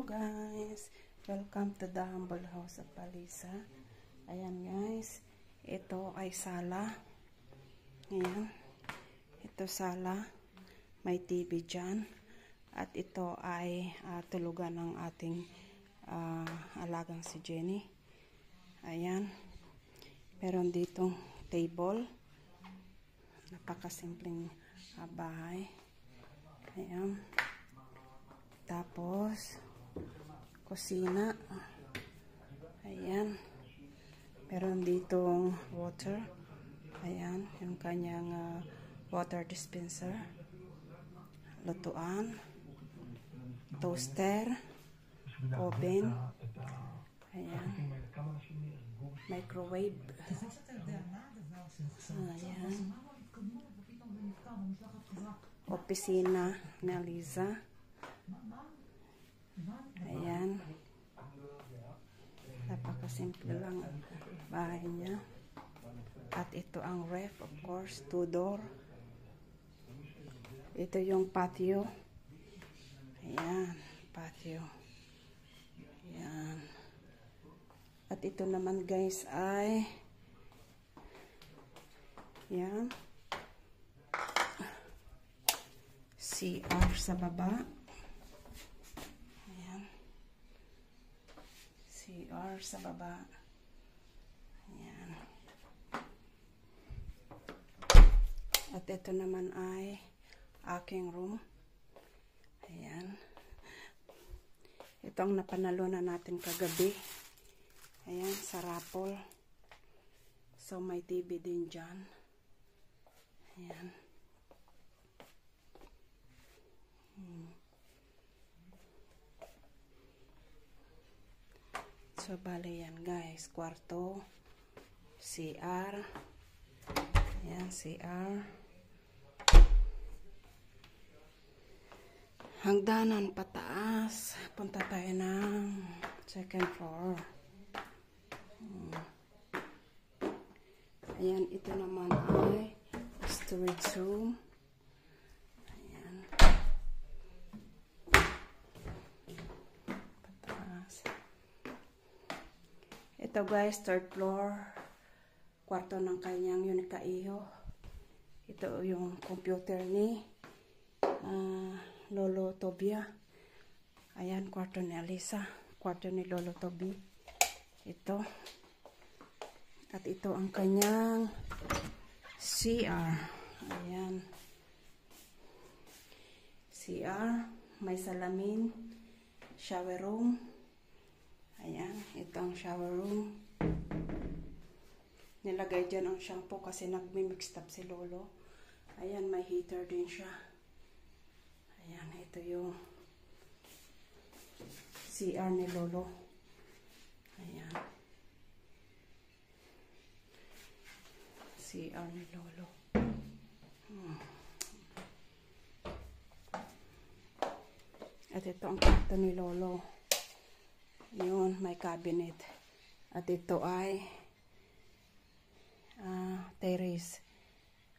Hello guys, welcome to the humble house of Alisa. Ayan guys, ito ay sala. Ayan, ito sala, may TV dyan. At ito ay tulugan ng ating alagang si Jenny. Ayan, meron ditong table. Napakasimpleng bahay. Ayan. Tapos, kusina. Ayan. Meron ditong water. Ayan, yung kanyang water dispenser. Lutuan. Toaster. Oven. Ayan. Microwave. Ayan. Opisina ni Alisa. Ayan. Napakasimple lang ang bahay niya. At ito ang ref, of course, 2-door. Ito yung patio. Ayan, patio. Ayan. At ito naman guys ay ayan, CR sa baba. CR sa baba. Ayan. At ito naman ay aking room. Ayan. Ito ang napanalunan natin kagabi. Ayan, sa raffle. So, may TV din dyan. Ayan. So, bale yan guys. Kwarto. CR. Ayan, CR. Hangganan pataas. Punta tayo ng second floor. Ayan, ito naman ay storage room. Ayan. Pataas. Ito guys, third floor. Kwarto ng kanyang Unikaiho. Ito yung computer ni Lolo Tobia. Ayan, kwarto ni Alisa. Kwarto ni Lolo Tobi. Ito. At ito ang kanyang CR. Ayan. CR. May salamin. Shower room. Ayan. Ito ang shower room. Nilagay dyan ang shampoo kasi nagmi-mixed up si Lolo. Ayan. May heater din siya. Ayan. Ito yung CR ni Lolo. Ayan. CR ni Lolo. At ito ang kwarto ni Lolo. Yun, may cabinet. At ito ay terrace.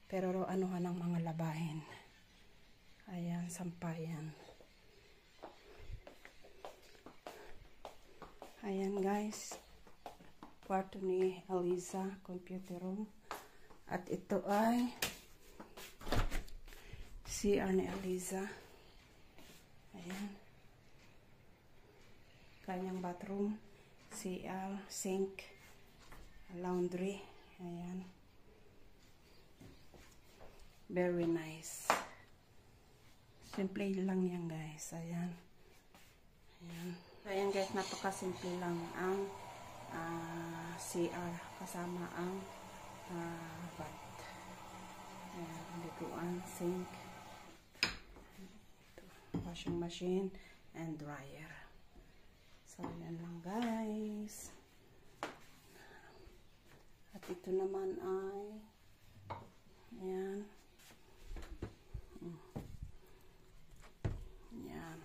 Pero anuhan ng mga labahin. Ayan, sampayan. Ayan guys. Kwarto ni Alisa, computer room. At ito ay CR ni Alisa. Ayan. Kanyang bathroom. CR, sink, laundry. Ayan. Very nice. Simple lang yan guys. Ayan. Ayan. Ayan guys, napakasimple lang ang CR kasama ang bath. Ayan, liguan, sink, ito, washing machine, and dryer. So, yan lang guys. At ito naman ay ayan. Ayan.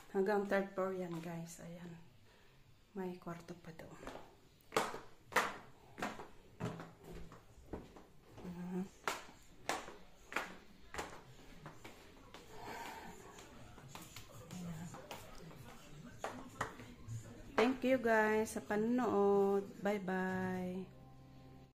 Hanggang third floor yan guys. Ayan. May kwarto pa doon. Thank you guys sa panonood. Bye-bye.